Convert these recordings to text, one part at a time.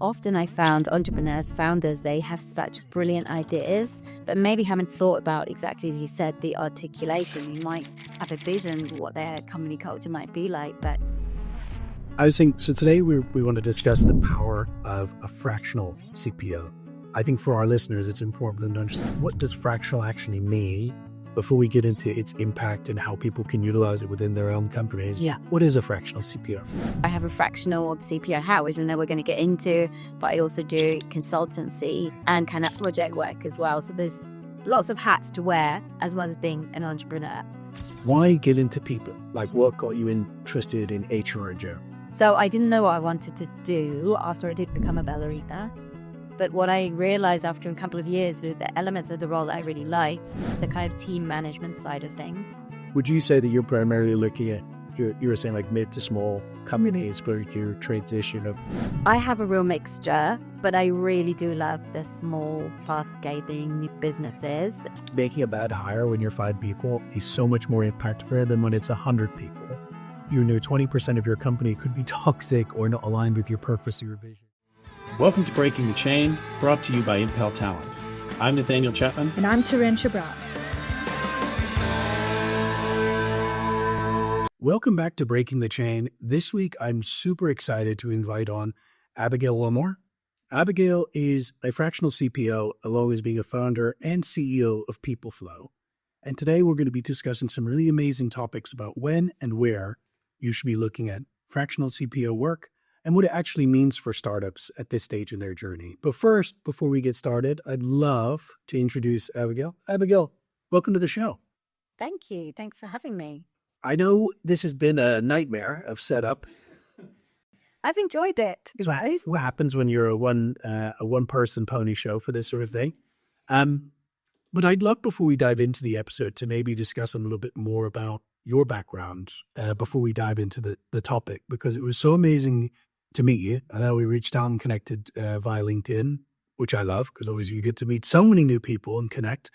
often I found entrepreneurs, founders, they have such brilliant ideas, but maybe haven't thought about exactly as you said, the articulation. You might have a vision of what their company culture might be like, but I was saying, so today we want to discuss the power of a fractional CPO. I think for our listeners, it's important for them to understand what does fractional actually mean before we get into its impact and how people can utilize it within their own companies. Yeah. What is a fractional CPO? I have a fractional CPO hat, which I know we're going to get into, but I also do consultancy and kind of project work as well. So there's lots of hats to wear as well as being an entrepreneur. Why get into people? Like what got you interested in HR in general? So I didn't know what I wanted to do after I did become a ballerina. But what I realized after a couple of years with the elements of the role that I really liked, the kind of team management side of things. Would you say that you're primarily looking at, you were saying like mid to small companies, but your transition of... I have a real mixture, but I really do love the small, fast-scaling businesses. Making a bad hire when you're 5 people is so much more impactful than when it's 100 people. You know, 20% of your company could be toxic or not aligned with your purpose or your vision. Welcome to Breaking the Chain, brought to you by Impel Talent. I'm Nathaniel Chapman. And I'm Chapman. Welcome back to Breaking the Chain. This week, I'm super excited to invite on Abigail Wilmore. Abigail is a fractional CPO, along with being a founder and CEO of PeopleFlow. And today, we're going to be discussing some really amazing topics about when and where you should be looking at fractional CPO work and what it actually means for startups at this stage in their journey. But first, before we get started, I'd love to introduce Abigail. Abigail, welcome to the show. Thank you. Thanks for having me. I know this has been a nightmare of setup. I've enjoyed it. What happens when you're a one-person pony show for this sort of thing? But I'd love, before we dive into the episode, to maybe discuss a little bit more about your background before we dive into the topic, because it was so amazing to meet you. I know we reached out and connected via LinkedIn, which I love, because always you get to meet so many new people and connect.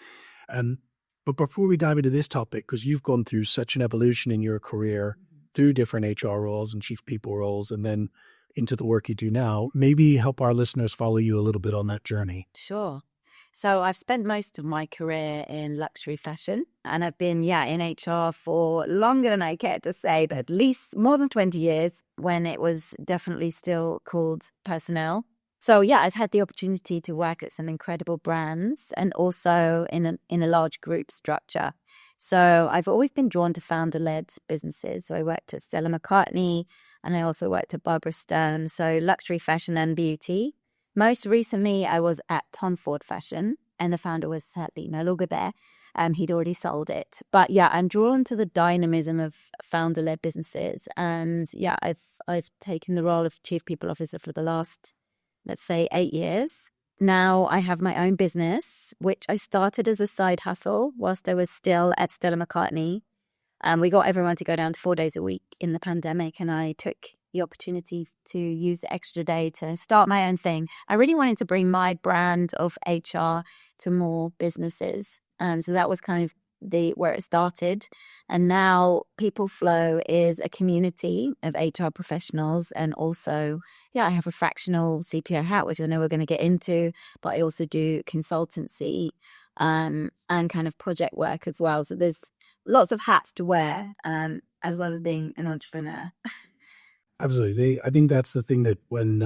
But before we dive into this topic, because you've gone through such an evolution in your career through different HR roles and chief people roles, and then into the work you do now, maybe help our listeners follow you a little bit on that journey. Sure. So I've spent most of my career in luxury fashion, and I've been, in HR for longer than I care to say, but at least more than 20 years, when it was definitely still called personnel. So I've had the opportunity to work at some incredible brands and also in a large group structure. So I've always been drawn to founder-led businesses. So I worked at Stella McCartney, and I also worked at Barbara Sturm, so luxury fashion and beauty. Most recently, I was at Tom Ford Fashion, and the founder was sadly no longer there. He'd already sold it. But I'm drawn to the dynamism of founder-led businesses. And I've taken the role of Chief People Officer for the last, let's say, 8 years. Now I have my own business, which I started as a side hustle whilst I was still at Stella McCartney. We got everyone to go down to 4 days a week in the pandemic, and I took the opportunity to use the extra day to start my own thing. I really wanted to bring my brand of HR to more businesses. So that was kind of where it started. And now PeopleFlow is a community of HR professionals. And also, I have a fractional CPO hat, which I know we're going to get into, but I also do consultancy and kind of project work as well. So there's lots of hats to wear, as well as being an entrepreneur. Absolutely. I think that's the thing that when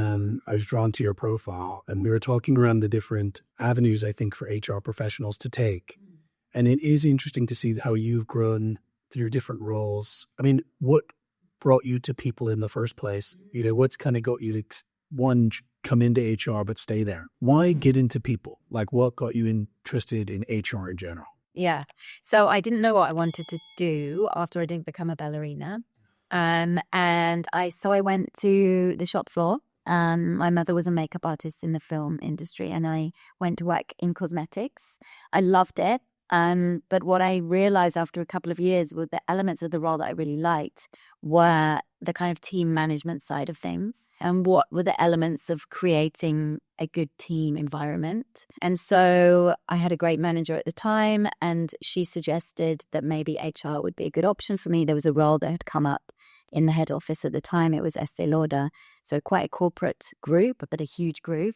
I was drawn to your profile and we were talking around the different avenues, I think, for HR professionals to take. And it is interesting to see how you've grown through different roles. I mean, what brought you to people in the first place? You know, what's kind of got you to, one, come into HR, but stay there? Why get into people? Like, what got you interested in HR in general? Yeah. So I didn't know what I wanted to do after I didn't become a ballerina. And I went to the shop floor. My mother was a makeup artist in the film industry, and I went to work in cosmetics. I loved it. But what I realized after a couple of years were the elements of the role that I really liked were the kind of team management side of things, and what were the elements of creating a good team environment. And so I had a great manager at the time, and she suggested that maybe HR would be a good option for me. There was a role that had come up in the head office at the time. It was Estee Lauder, so quite a corporate group, but a huge group.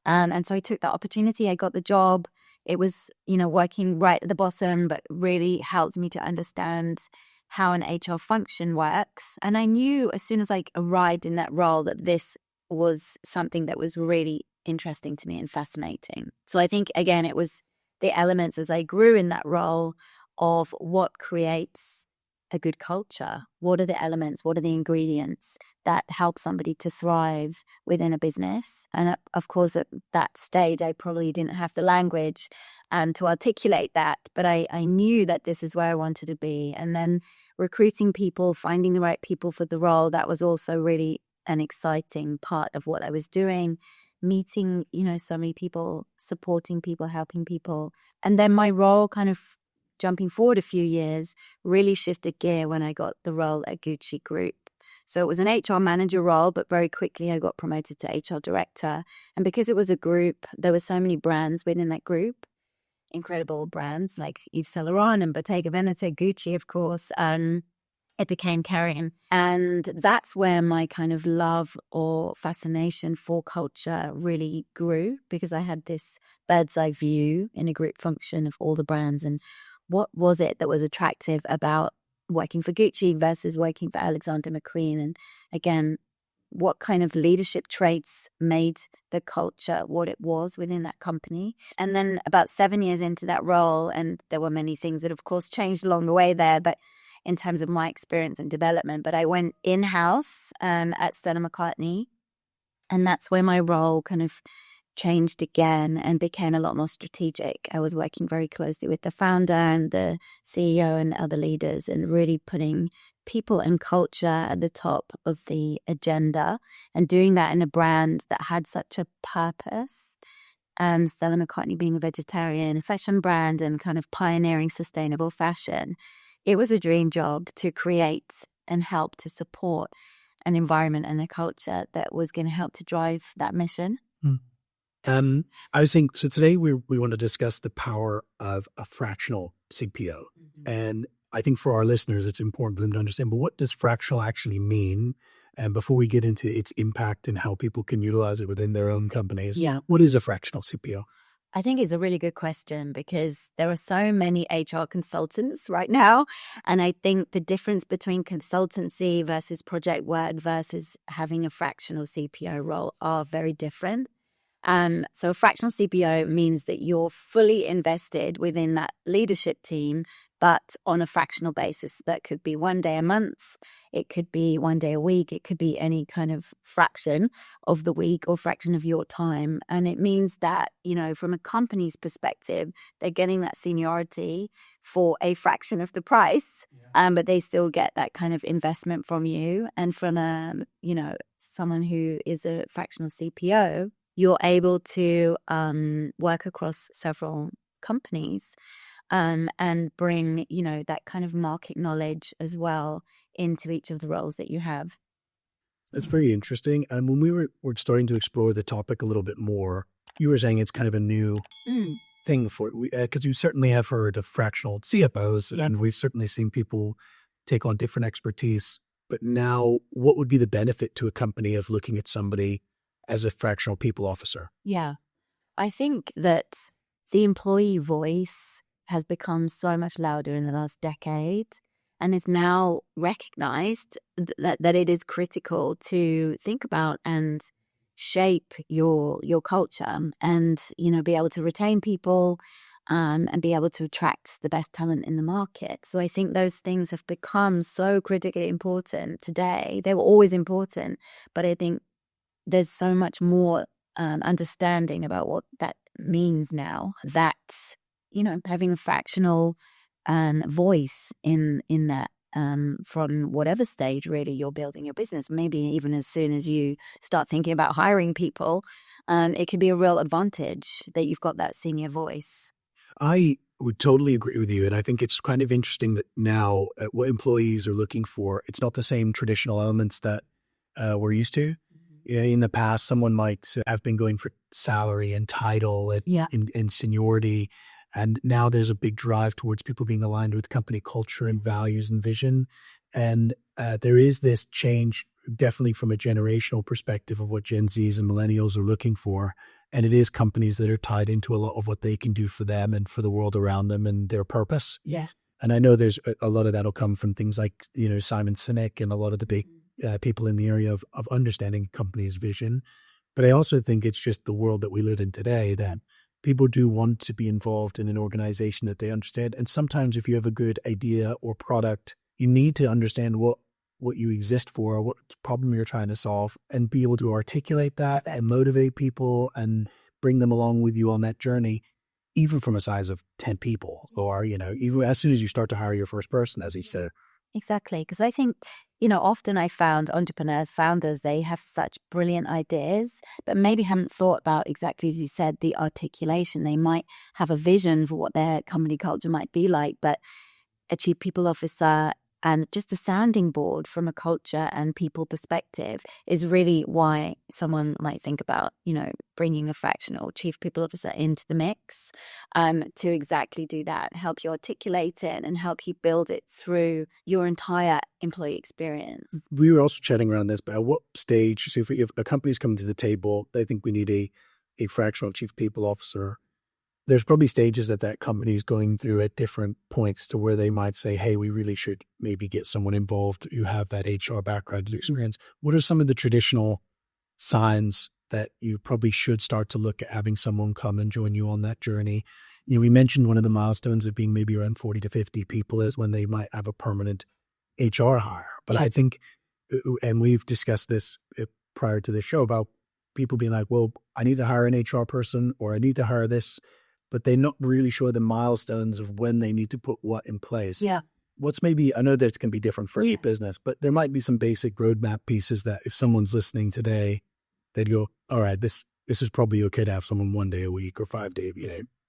And so I took that opportunity. I got the job. It was, working right at the bottom, but really helped me to understand how an HR function works. And I knew as soon as I arrived in that role that this was something that was really interesting to me and fascinating. So I think, again, it was the elements as I grew in that role of what creates a good culture. What are the elements? What are the ingredients that help somebody to thrive within a business? And of course, at that stage, I probably didn't have the language to articulate that, but I knew that this is where I wanted to be. And then recruiting people, finding the right people for the role, that was also really an exciting part of what I was doing. Meeting, so many people, supporting people, helping people. And then my role kind of jumping forward a few years, really shifted gear when I got the role at Gucci Group. So it was an HR manager role, but very quickly I got promoted to HR director. And because it was a group, there were so many brands within that group, incredible brands like Yves Saint Laurent and Bottega Veneta, Gucci, of course. It became Kering. And that's where my kind of love or fascination for culture really grew, because I had this bird's eye view in a group function of all the brands. And what was it that was attractive about working for Gucci versus working for Alexander McQueen? And again, what kind of leadership traits made the culture what it was within that company? And then about 7 years into that role, and there were many things that of course changed along the way there, but in terms of my experience and development, but I went in-house at Stella McCartney, and that's where my role kind of changed again and became a lot more strategic. I was working very closely with the founder and the CEO and other leaders, and really putting people and culture at the top of the agenda, and doing that in a brand that had such a purpose. Stella McCartney being a vegetarian fashion brand and kind of pioneering sustainable fashion. It was a dream job to create and help to support an environment and a culture that was going to help to drive that mission. I was saying, so today we want to discuss the power of a fractional CPO. Mm-hmm. And I think for our listeners, it's important for them to understand, but what does fractional actually mean? And before we get into its impact and how people can utilize it within their own companies, what is a fractional CPO? I think it's a really good question, because there are so many HR consultants right now. And I think the difference between consultancy versus project work versus having a fractional CPO role are very different. So a fractional CPO means that you're fully invested within that leadership team, but on a fractional basis. That could be 1 day a month, it could be 1 day a week, it could be any kind of fraction of the week or fraction of your time. And it means that, from a company's perspective, they're getting that seniority for a fraction of the price, but they still get that kind of investment from you. And from someone who is a fractional CPO, you're able to work across several companies and bring, that kind of market knowledge as well into each of the roles that you have. That's very interesting. And when we were starting to explore the topic a little bit more, you were saying it's kind of a new thing for it, because you certainly have heard of fractional CFOs, and we've certainly seen people take on different expertise. But now, what would be the benefit to a company of looking at somebody as a fractional people officer? Yeah, I think that the employee voice has become so much louder in the last decade, and is now recognized that it is critical to think about and shape your culture, and be able to retain people and be able to attract the best talent in the market. So I think those things have become so critically important today. They were always important, but I think there's so much more understanding about what that means now, that having a fractional voice in that, from whatever stage really you're building your business, maybe even as soon as you start thinking about hiring people, it could be a real advantage that you've got that senior voice. I would totally agree with you. And I think it's kind of interesting that now what employees are looking for, it's not the same traditional elements that we're used to. In the past, someone might have been going for salary and title and seniority. And now there's a big drive towards people being aligned with company culture and values and vision. And there is this change definitely from a generational perspective of what Gen Zs and millennials are looking for. And it is companies that are tied into a lot of what they can do for them and for the world around them and their purpose. Yes. And I know there's a lot of that will come from things like, Simon Sinek and a lot of the big people in the area of understanding a company's vision. But I also think it's just the world that we live in today that people do want to be involved in an organization that they understand. And sometimes if you have a good idea or product, you need to understand what you exist for, what problem you're trying to solve, and be able to articulate that and motivate people and bring them along with you on that journey, even from a size of 10 people or, even as soon as you start to hire your first person, as you said. Exactly. Because I think, often I found entrepreneurs, founders, they have such brilliant ideas, but maybe haven't thought about exactly, as you said, the articulation. They might have a vision for what their company culture might be like, but a chief people officer and just a sounding board from a culture and people perspective is really why someone might think about, bringing a fractional chief people officer into the mix to exactly do that, help you articulate it and help you build it through your entire employee experience. We were also chatting around this, but at what stage, so if a company's coming to the table, they think we need a fractional chief people officer, there's probably stages that company is going through at different points to where they might say, hey, we really should maybe get someone involved who have that HR background experience. What are some of the traditional signs that you probably should start to look at having someone come and join you on that journey? We mentioned one of the milestones of being maybe around 40 to 50 people is when they might have a permanent HR hire. But I think, and we've discussed this prior to the show about people being like, well, I need to hire an HR person or I need to hire this, but they're not really sure the milestones of when they need to put what in place. Yeah. What's maybe, I know that it's going to be different for each business, but there might be some basic roadmap pieces that if someone's listening today, they'd go, all right, this is probably okay to have someone 1 day a week or 5 days,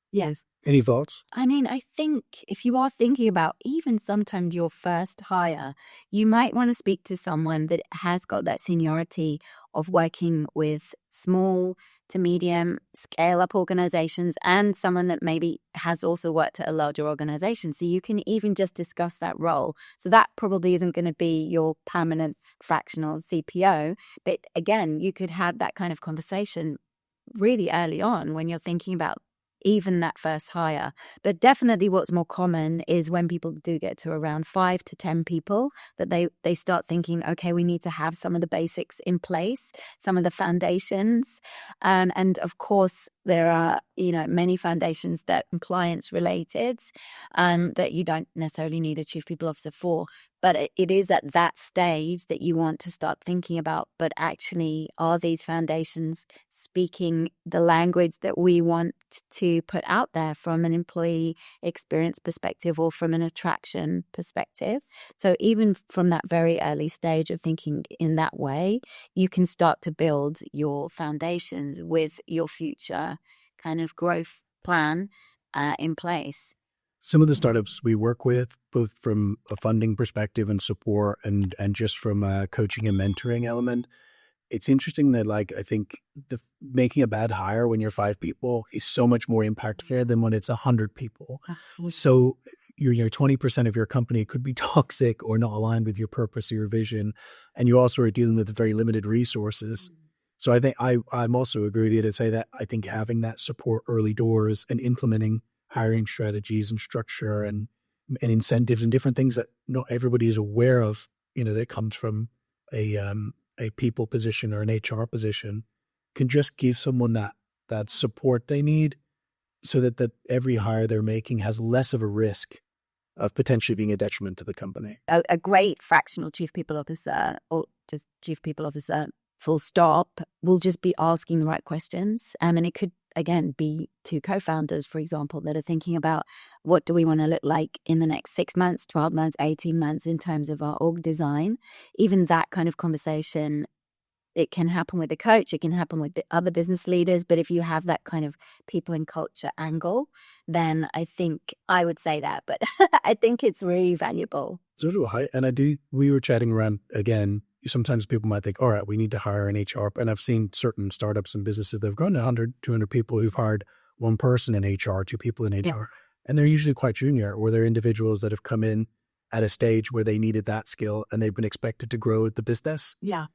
Yes. Any thoughts? I mean, I think if you are thinking about even sometimes your first hire, you might want to speak to someone that has got that seniority of working with small to medium scale up organizations and someone that maybe has also worked at a larger organization. So you can even just discuss that role. So that probably isn't going to be your permanent fractional CPO. But again, you could have that kind of conversation really early on when you're thinking about even that first hire. But definitely what's more common is when people do get to around 5 to 10 people that they start thinking, okay, we need to have some of the basics in place, some of the foundations. And of course, there are, many foundations that are compliance related that you don't necessarily need a chief people officer for. But it is at that stage that you want to start thinking about, but actually, are these foundations speaking the language that we want to put out there from an employee experience perspective or from an attraction perspective? So even from that very early stage of thinking in that way, you can start to build your foundations with your future kind of growth plan in place. Some of the startups we work with, both from a funding perspective and support and just from a coaching and mentoring element, it's interesting that I think making a bad hire when you're 5 people is so much more impactful than when it's 100 people. Absolutely. So your 20% of your company could be toxic or not aligned with your purpose or your vision. And you also are dealing with very limited resources. So I think I'm also agree with you to say that I think having that support early doors and implementing hiring strategies and structure and incentives and different things that not everybody is aware of, that comes from a people position or an HR position, can just give someone that support they need so that every hire they're making has less of a risk of potentially being a detriment to the company. A great fractional chief people officer or just chief people officer full stop will just be asking the right questions. And it could, again, be 2 co-founders, for example, that are thinking about what do we want to look like in the next 6 months, 12 months, 18 months in terms of our org design. Even that kind of conversation, it can happen with the coach, it can happen with the other business leaders. But if you have that kind of people and culture angle, then I think I would say that. But I think it's really valuable. So do I. And we were chatting around again. Sometimes people might think, all right, we need to hire an HR. And I've seen certain startups and businesses that have grown to 100, 200 people who've hired 1 person in HR, 2 people in HR. Yes. And they're usually quite junior, or they're individuals that have come in at a stage where they needed that skill and they've been expected to grow the business. Yeah.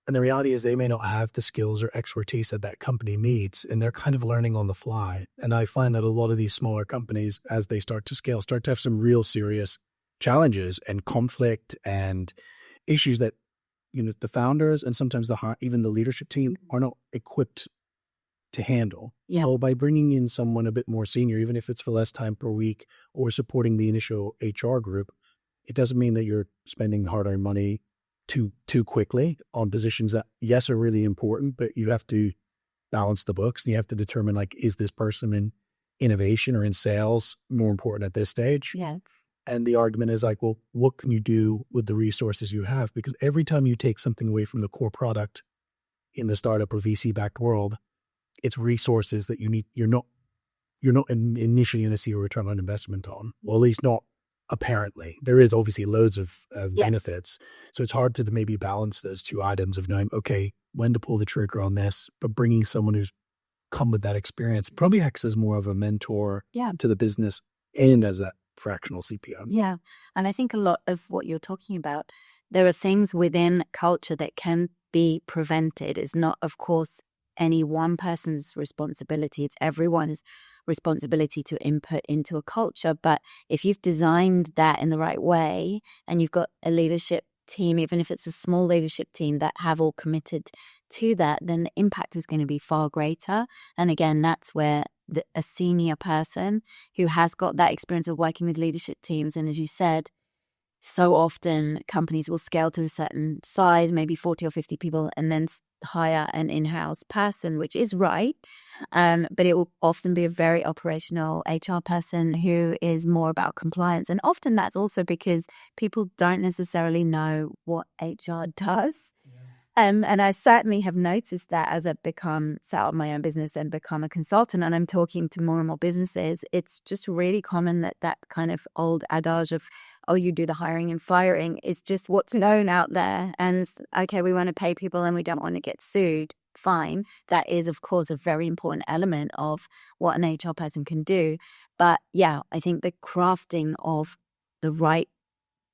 And the reality is they may not have the skills or expertise that that company needs, and they're kind of learning on the fly. And I find that a lot of these smaller companies, as they start to scale, start to have some real serious challenges and conflict and issues that, the founders and sometimes even the leadership team are not equipped to handle. Yeah. So by bringing in someone a bit more senior, even if it's for less time per week or supporting the initial HR group, it doesn't mean that you're spending hard-earned money too quickly on positions that, yes, are really important, but you have to balance the books and you have to determine, like, is this person in innovation or in sales more important at this stage? Yes. And the argument is like, well, what can you do with the resources you have? Because every time you take something away from the core product in the startup or VC-backed world, it's resources that you need. You're not initially going to see a return on investment on, or at least not apparently. There is obviously loads of benefits. So it's hard to maybe balance those two items of knowing, okay, when to pull the trigger on this, but bringing someone who's come with that experience probably acts as more of a mentor to the business and as a fractional CPO. Yeah. And I think a lot of what you're talking about, there are things within culture that can be prevented. It's not, of course, any one person's responsibility. It's everyone's responsibility to input into a culture. But if you've designed that in the right way and you've got a leadership team, even if it's a small leadership team that have all committed to that, then the impact is going to be far greater. And again, that's where a senior person who has got that experience of working with leadership teams, and as you said, so often companies will scale to a certain size, maybe 40 or 50 people, and then hire an in-house person, which is right. But it will often be a very operational HR person who is more about compliance. And often that's also because people don't necessarily know what HR does. And I certainly have noticed that as I've set up my own business and become a consultant, and I'm talking to more and more businesses, it's just really common that kind of old adage of, oh, you do the hiring and firing is just what's known out there. And okay, we want to pay people and we don't want to get sued. Fine. That is, of course, a very important element of what an HR person can do. But yeah, I think the crafting of the right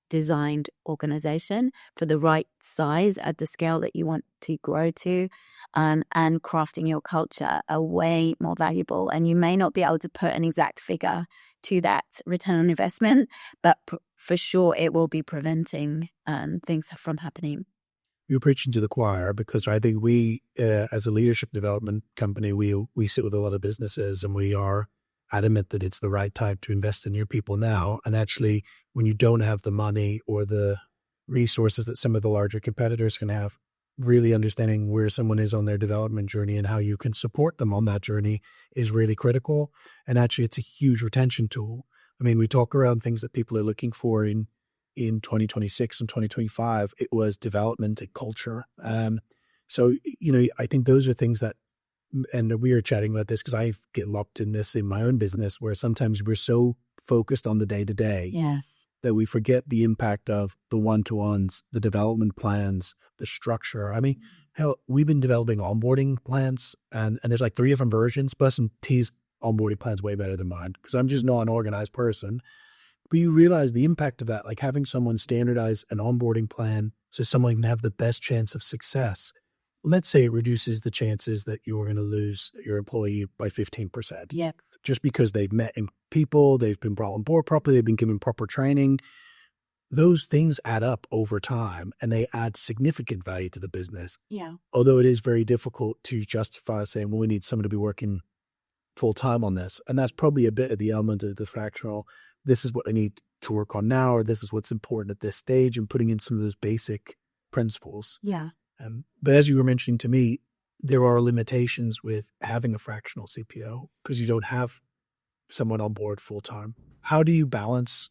designed organization for the right size at the scale that you want to grow to, and crafting your culture are way more valuable. And you may not be able to put an exact figure to that return on investment, but for sure it will be preventing things from happening. You're preaching to the choir, because I think we, as a leadership development company, we sit with a lot of businesses and we are adamant that it's the right time to invest in your people now. And actually, when you don't have the money or the resources that some of the larger competitors can have, really understanding where someone is on their development journey and how you can support them on that journey is really critical. And actually, it's a huge retention tool. I mean, we talk around things that people are looking for in 2026 and 2025. It was development and culture. So, I think those are things that, and we were chatting about this because I get locked in this in my own business, where sometimes we're so focused on the day-to-day that we forget the impact of the one-to-ones, the development plans, the structure. I mean, hell, we've been developing onboarding plans, and there's like 3 different versions. Plus, T's onboarding plan's way better than mine because I'm just not an organized person. But you realize the impact of that, like having someone standardize an onboarding plan so someone can have the best chance of success. Let's say it reduces the chances that you're going to lose your employee by 15%. Yes. Just because they've met people, they've been brought on board properly, they've been given proper training. Those things add up over time and they add significant value to the business. Yeah. Although it is very difficult to justify saying, well, we need someone to be working full time on this. And that's probably a bit of the element of the fractional. This is what I need to work on now, or this is what's important at this stage, and putting in some of those basic principles. Yeah. But as you were mentioning to me, there are limitations with having a fractional CPO because you don't have someone on board full time. How do you balance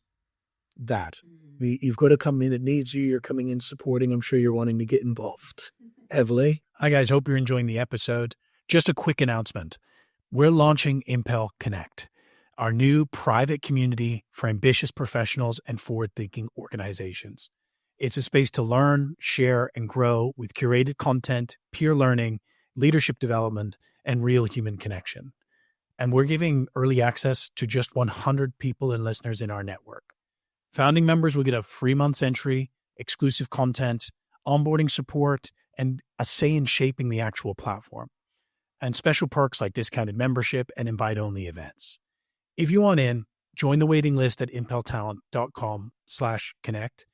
that? You've got a company that needs you. You're coming in supporting. I'm sure you're wanting to get involved heavily. Hi, guys. Hope you're enjoying the episode. Just a quick announcement. We're launching Impel Connect, our new private community for ambitious professionals and forward-thinking organizations. It's a space to learn, share, and grow with curated content, peer learning, leadership development, and real human connection. And we're giving early access to just 100 people and listeners in our network. Founding members will get a free month's entry, exclusive content, onboarding support, and a say in shaping the actual platform, and special perks like discounted membership and invite-only events. If you want in, join the waiting list at impeltalent.com/connect.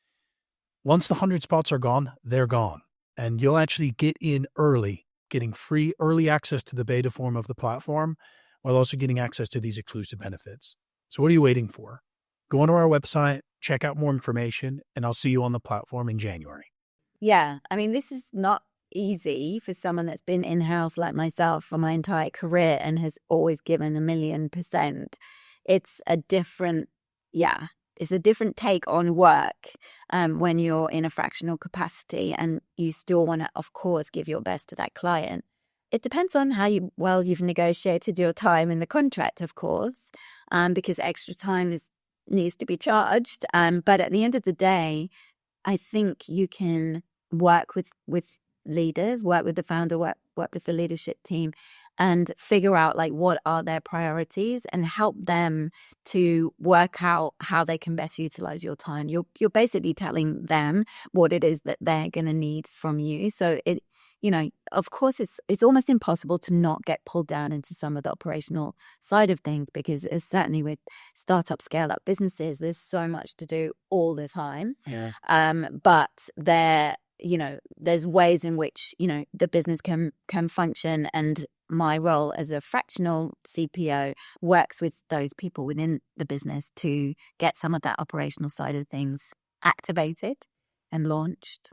Once the 100 spots are gone, they're gone. And you'll actually get in early, getting free early access to the beta form of the platform, while also getting access to these exclusive benefits. So what are you waiting for? Go onto our website, check out more information, and I'll see you on the platform in January. Yeah, I mean, this is not easy for someone that's been in-house like myself for my entire career and has always given 1,000,000%. It's a different, it's a different take on work when you're in a fractional capacity and you still want to, of course, give your best to that client. It depends on how you've negotiated your time in the contract, of course, because extra time needs to be charged. But at the end of the day, I think you can work with leaders, work with the founder, work with the leadership team, and figure out like what are their priorities and help them to work out how they can best utilize your time. You're basically telling them what it is that they're going to need from you. So it, of course, it's almost impossible to not get pulled down into some of the operational side of things, because it's certainly with startup, scale up businesses, there's so much to do all the time. Yeah. But there's ways in which, the business can function. And my role as a fractional CPO works with those people within the business to get some of that operational side of things activated and launched.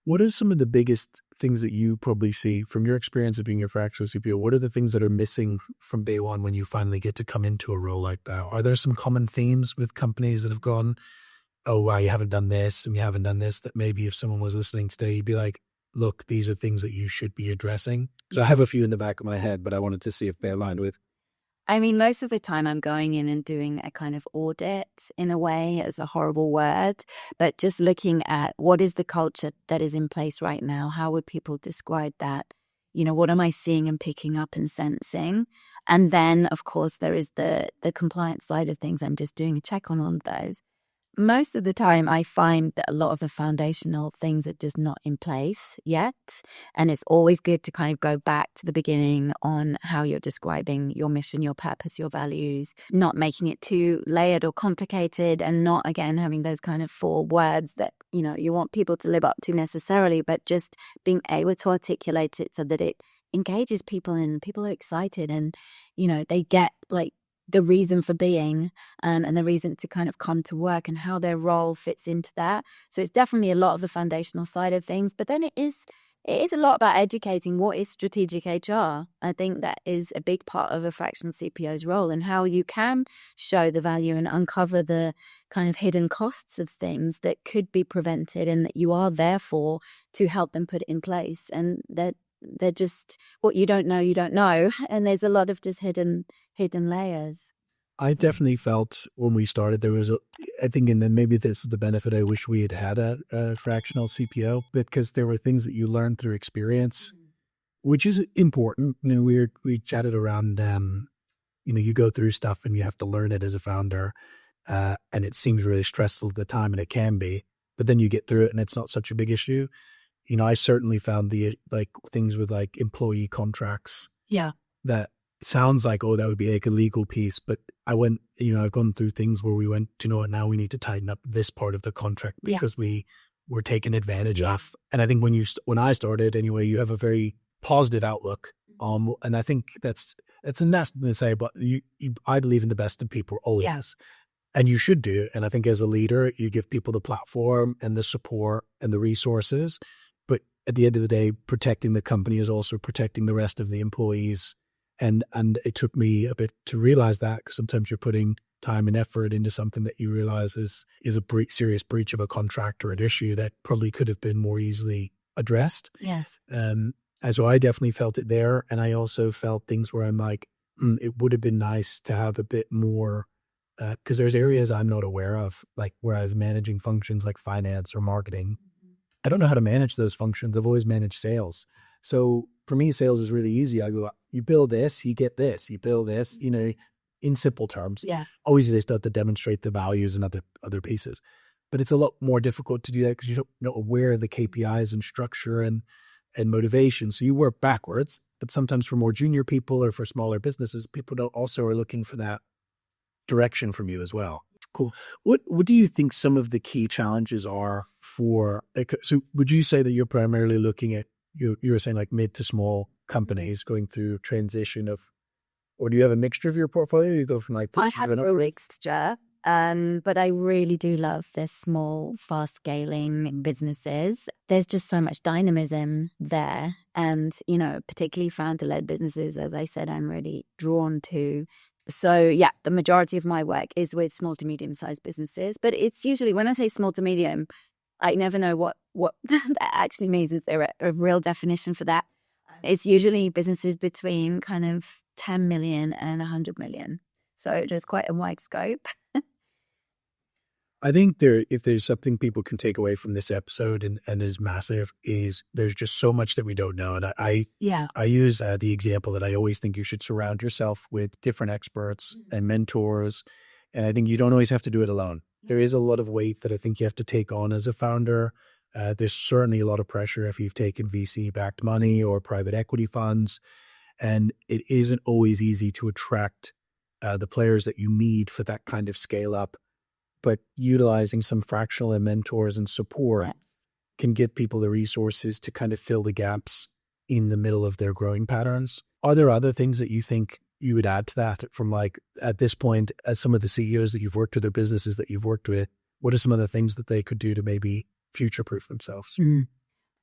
What are some of the biggest things that you probably see from your experience of being a fractional CPO? What are the things that are missing from day one when you finally get to come into a role like that? Are there some common themes with companies that have gone, oh, wow, you haven't done this and you haven't done this, that maybe if someone was listening today, you'd be like, look, these are things that you should be addressing? Because I have a few in the back of my head, but I wanted to see if they aligned with. I mean, most of the time I'm going in and doing a kind of audit, in a way, as a horrible word, but just looking at what is the culture that is in place right now? How would people describe that? What am I seeing and picking up and sensing? And then, of course, there is the compliance side of things. I'm just doing a check on all of those. Most of the time, I find that a lot of the foundational things are just not in place yet. And it's always good to kind of go back to the beginning on how you're describing your mission, your purpose, your values, not making it too layered or complicated, and not, again, having those kind of 4 words that, you want people to live up to necessarily, but just being able to articulate it so that it engages people and people are excited and, they get like the reason for being and the reason to kind of come to work and how their role fits into that. So it's definitely a lot of the foundational side of things, but then it is a lot about educating what is strategic HR. I think that is a big part of a fractional CPO's role, and how you can show the value and uncover the kind of hidden costs of things that could be prevented and that you are there for to help them put it in place. And that they're just, what you don't know. And there's a lot of just hidden layers. I definitely felt when we started, there was, I think, and then maybe this is the benefit I wish we had had at a fractional CPO, because there were things that you learn through experience, which is important. We chatted around, you go through stuff and you have to learn it as a founder, and it seems really stressful at the time, and it can be, but then you get through it and it's not such a big issue. I certainly found the things with employee contracts. Yeah. That sounds like, oh, that would be like a legal piece. But I went, I've gone through things where we went, now we need to tighten up this part of the contract because we were taken advantage of. And I think when I started anyway, you have a very positive outlook. And I think it's a nasty thing to say, but I believe in the best in people always. Yes. And you should do. And I think as a leader, you give people the platform and the support and the resources. But at the end of the day, protecting the company is also protecting the rest of the employees. And it took me a bit to realize that, because sometimes you're putting time and effort into something that you realize is a serious breach of a contract or an issue that probably could have been more easily addressed. Yes. And so I definitely felt it there. And I also felt things where I'm like, it would have been nice to have a bit more, because there's areas I'm not aware of, like where I was managing functions like finance or marketing. I don't know how to manage those functions. I've always managed sales. So for me, sales is really easy. I go, you build this, you get this, you build this, in simple terms. Yeah. Obviously, they still have to demonstrate the values and other pieces. But it's a lot more difficult to do that because you don't know where the KPIs and structure and motivation. So you work backwards. But sometimes for more junior people or for smaller businesses, people also are looking for that direction from you as well. Cool. What do you think some of the key challenges are for? So would you say that you're primarily looking at, you were saying like mid to small companies going through transition of, or do you have a mixture of your portfolio? You go from like I have a mixture, but I really do love the small, fast scaling businesses. There's just so much dynamism there. And, you know, particularly founder-led businesses, as I said, I'm really drawn to. So yeah, the majority of my work is with small to medium-sized businesses. But it's usually, when I say small to medium, I never know what that actually means. Is there a real definition for that? It's usually businesses between kind of 10 million and 100 million. So there's quite a wide scope. I think if there's something people can take away from this episode and is massive, is there's just so much that we don't know. And I use the example that I always think you should surround yourself with different experts and mentors. And I think you don't always have to do it alone. There is a lot of weight that I think you have to take on as a founder. There's certainly a lot of pressure if you've taken VC-backed money or private equity funds. And it isn't always easy to attract the players that you need for that kind of scale up. But utilizing some fractional and mentors and support can give people the resources to kind of fill the gaps in the middle of their growing patterns. Are there other things that you think you would add to that from, like, at this point, as some of the CEOs that you've worked with or businesses that you've worked with, what are some of the things that they could do to maybe future-proof themselves?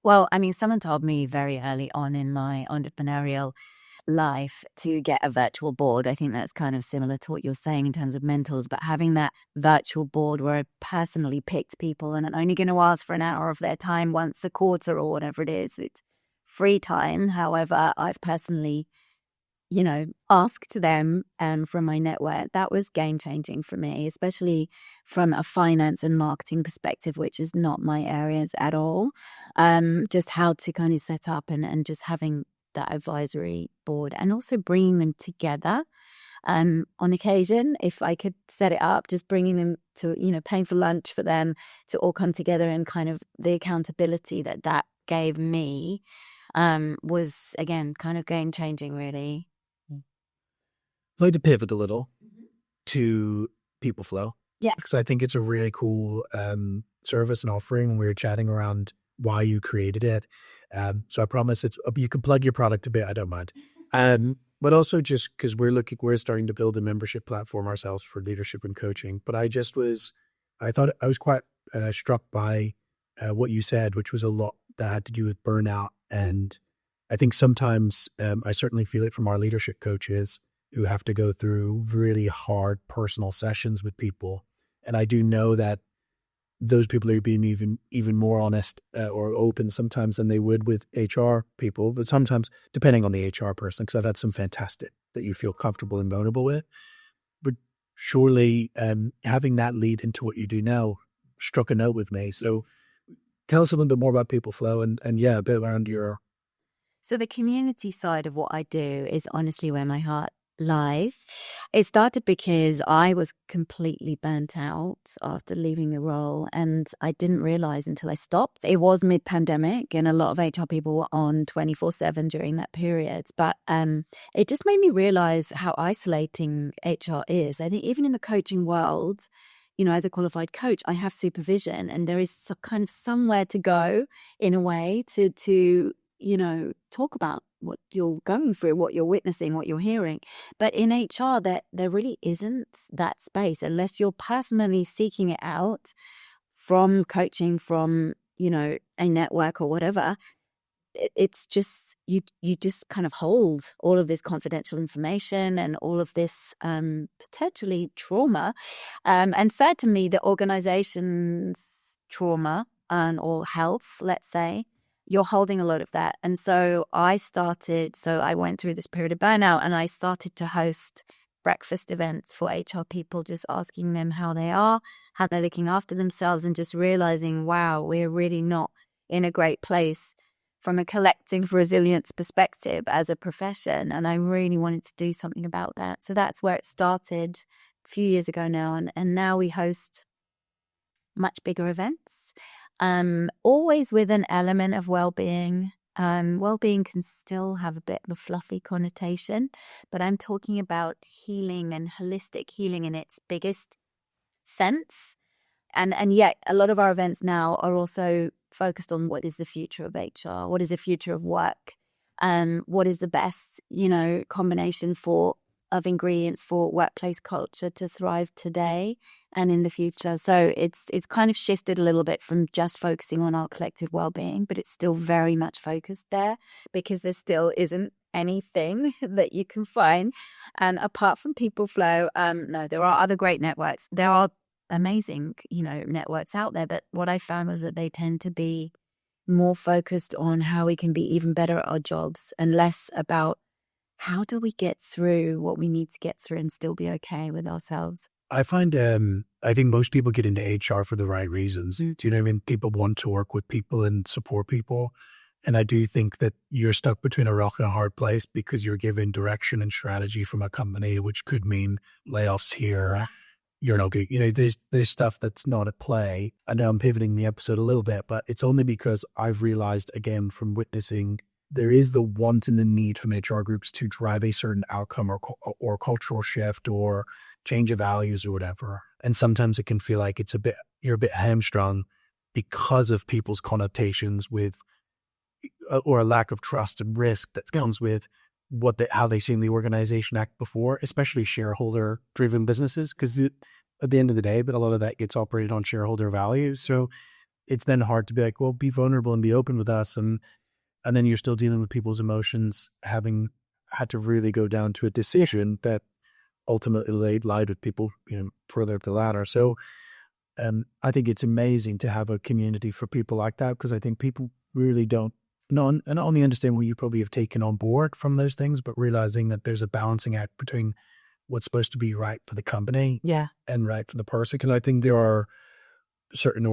Well, I mean, someone told me very early on in my entrepreneurial life to get a virtual board. I think that's kind of similar to what you're saying in terms of mentors, but having that virtual board where I personally picked people and I'm only going to ask for an hour of their time once a quarter or whatever it is. It's free time. However, I've personally, you know, asked them from my network. That was game changing for me, especially from a finance and marketing perspective, which is not my areas at all. Just how to kind of set up and just having that advisory board and also bringing them together on occasion. If I could set it up, just bringing them to, you know, paying for lunch for them to all come together, and kind of the accountability that gave me was, again, kind of game changing, really. I'd like to pivot a little to People Flow. Yeah. Because I think it's a really cool service and offering. We were chatting around why you created it. So I promise you can plug your product a bit. I don't mind. But also just because we're starting to build a membership platform ourselves for leadership and coaching. But I thought I was quite struck by what you said, which was a lot that had to do with burnout. And I think sometimes I certainly feel it from our leadership coaches who have to go through really hard personal sessions with people. And I do know that those people are being even more honest or open sometimes than they would with HR people, but sometimes depending on the HR person, because I've had some fantastic that you feel comfortable and vulnerable with. But surely having that lead into what you do now struck a note with me. So tell us a little bit more about People Flow and a bit around your... So the community side of what I do is honestly where my heart lies. It started because I was completely burnt out after leaving the role, and I didn't realize until I stopped. It was mid-pandemic and a lot of HR people were on 24/7 during that period. But it just made me realize how isolating HR is. I think even in the coaching world, you know, as a qualified coach, I have supervision, and there is kind of somewhere to go in a way to you know, talk about what you're going through, what you're witnessing, what you're hearing. But in HR, there really isn't that space unless you're personally seeking it out from coaching, from, you know, a network or whatever. It's just, you just kind of hold all of this confidential information and all of this potentially trauma. And certainly the organization's trauma or health, let's say, you're holding a lot of that. And so I went through this period of burnout and I started to host breakfast events for HR people, just asking them how they are, how they're looking after themselves, and just realizing, wow, we're really not in a great place from a collective resilience perspective as a profession. And I really wanted to do something about that. So that's where it started a few years ago now. And now we host much bigger events, always with an element of well-being. Well-being can still have a bit of a fluffy connotation, but I'm talking about healing and holistic healing in its biggest sense. And yet a lot of our events now are also focused on what is the future of HR, what is the future of work, what is the best, combination of ingredients for workplace culture to thrive today and in the future. So it's kind of shifted a little bit from just focusing on our collective well-being, but it's still very much focused there because there still isn't anything that you can find. And apart from People Flow, no, there are other great networks. There are amazing, networks out there. But what I found was that they tend to be more focused on how we can be even better at our jobs and less about how do we get through what we need to get through and still be okay with ourselves. I find, I think most people get into HR for the right reasons. Do you know what I mean? People want to work with people and support people. And I do think that you're stuck between a rock and a hard place because you're given direction and strategy from a company, which could mean layoffs here. Yeah. You're not good. There's stuff that's not at play. I know I'm pivoting the episode a little bit, but it's only because I've realized again from witnessing there is the want and the need from HR groups to drive a certain outcome or cultural shift or change of values or whatever. And sometimes it can feel like you're a bit hamstrung because of people's connotations with, or a lack of trust and risk that comes with how they seen the organization act before, especially shareholder-driven businesses, because at the end of the day, but a lot of that gets operated on shareholder value. So it's then hard to be like, well, be vulnerable and be open with us, and then you're still dealing with people's emotions, having had to really go down to a decision that ultimately lied with people, further up the ladder. So I think it's amazing to have a community for people like that, because I think people really don't and not only understand what you probably have taken on board from those things, but realizing that there's a balancing act between what's supposed to be right for the company and right for the person. Because I think there are certain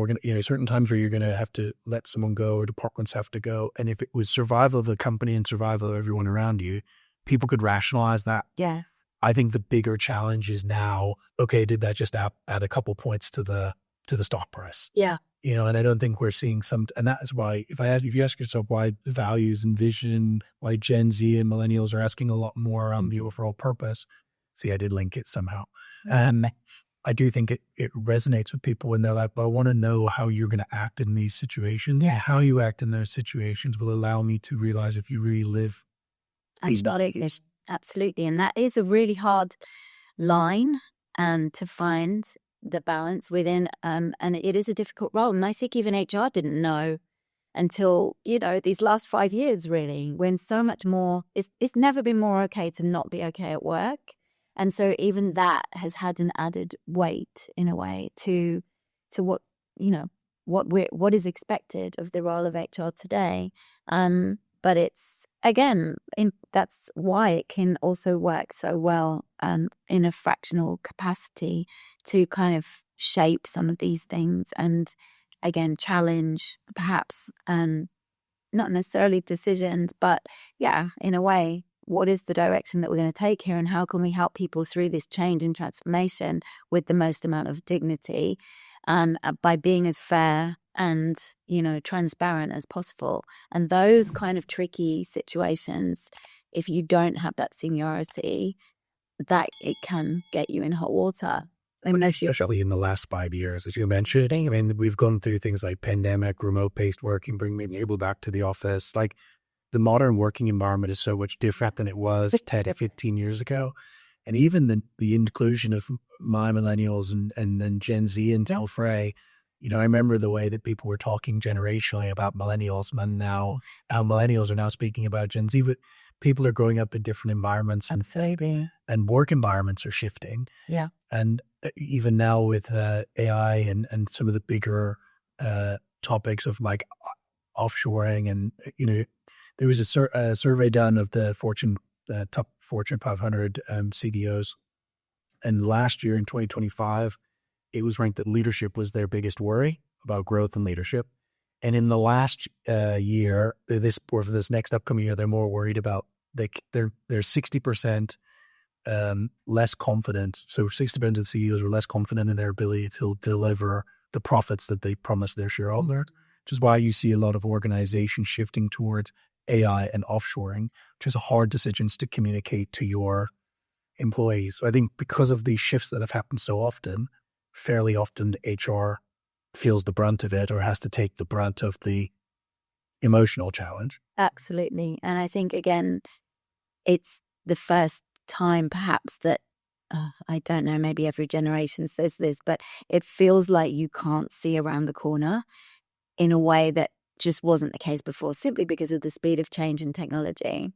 times where you're going to have to let someone go or departments have to go. And if it was survival of the company and survival of everyone around you, people could rationalize that. Yes. I think the bigger challenge is now, okay, did that just add a couple points to the stock price? Yeah. And I don't think we're seeing and that is why if you ask yourself why values and vision, why Gen Z and millennials are asking a lot more around the overall purpose. See, I did link it somehow. I do think it resonates with people when they're like, well, I want to know how you're going to act in these situations. Yeah. How you act in those situations will allow me to realize if you really live these values. Absolutely. And that is a really hard line to find the balance within, and it is a difficult role. And I think even HR didn't know until, these last 5 years, really, when so much more, it's never been more okay to not be okay at work. And so even that has had an added weight in a way to what, what is expected of the role of HR today. But it's, again, that's why it can also work so well in a fractional capacity to kind of shape some of these things and, again, challenge perhaps not necessarily decisions, but in a way, what is the direction that we're going to take here and how can we help people through this change and transformation with the most amount of dignity by being as fair and, transparent as possible. And those kind of tricky situations, if you don't have that seniority, that it can get you in hot water. Especially in the last 5 years, as you mentioned, I mean, we've gone through things like pandemic, remote-based working, bringing people back to the office. Like, the modern working environment is so much different than it was 10 to 15 years ago. And even the inclusion of my millennials and then Gen Z and Del Frey, I remember the way that people were talking generationally about millennials, and now millennials are now speaking about Gen Z, but people are growing up in different environments and work environments are shifting. Yeah. And even now with AI and some of the bigger topics of like offshoring and, there was a survey done of the top Fortune 500 CDOs. And last year in 2025, it was ranked that leadership was their biggest worry about growth and leadership. And in the last year, for this next upcoming year, they're more worried about they're 60% less confident. So 60% of CEOs are less confident in their ability to deliver the profits that they promise their shareholder, which is why you see a lot of organizations shifting towards AI and offshoring, which is hard decisions to communicate to your employees. So I think because of these shifts that have happened so often, fairly often HR feels the brunt of it or has to take the brunt of the emotional challenge. Absolutely. And I think, again, it's the first time perhaps that, I don't know, maybe every generation says this, but it feels like you can't see around the corner in a way that just wasn't the case before, simply because of the speed of change in technology.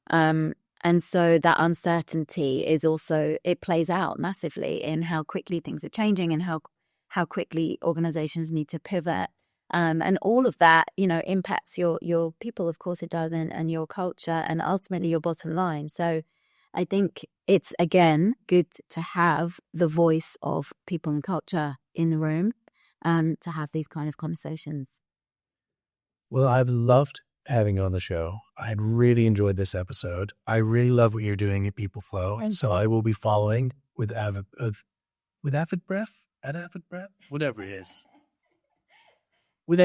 And so that uncertainty is also, it plays out massively in how quickly things are changing and how quickly organizations need to pivot. And all of that, impacts your people, of course it does, and your culture and ultimately your bottom line. So I think it's, again, good to have the voice of people and culture in the room, to have these kind of conversations. Well, I've loved having you on the show. I really enjoyed this episode. I really love what you're doing at People Flow. And so I will be following with avid breath, whatever it is. With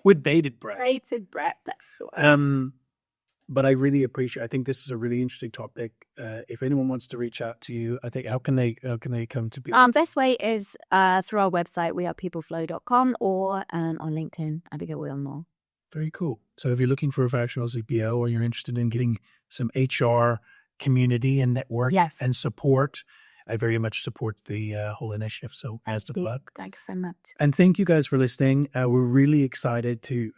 with bated breath. Bated breath. But I really appreciate. I think this is a really interesting topic. If anyone wants to reach out to you, I think how can they come to people? Best way is through our website, wearepeopleflow.com, or on LinkedIn, Abigail Wilmore. Very cool. So if you're looking for a fractional CPO or you're interested in getting some HR community and network and support, I very much support the whole initiative. So as the plug. Thanks so much. And thank you guys for listening. We're really excited to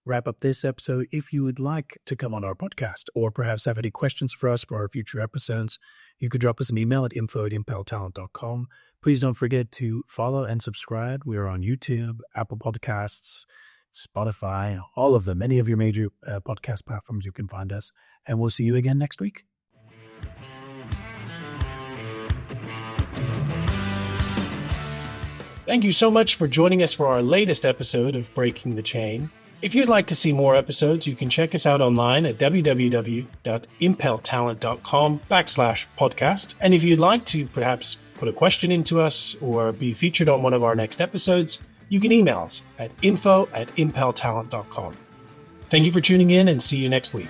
wrap up this episode. If you would like to come on our podcast or perhaps have any questions for us for our future episodes, you could drop us an email at info@impeltalent.com. Please don't forget to follow and subscribe. We are on YouTube, Apple Podcasts, Spotify, all of them, any of your major podcast platforms you can find us. And we'll see you again next week. Thank you so much for joining us for our latest episode of Breaking the Chain. If you'd like to see more episodes, you can check us out online at www.impeltalent.com/podcast. And if you'd like to perhaps put a question into us or be featured on one of our next episodes, you can email us at info@impeltalent.com. Thank you for tuning in and see you next week.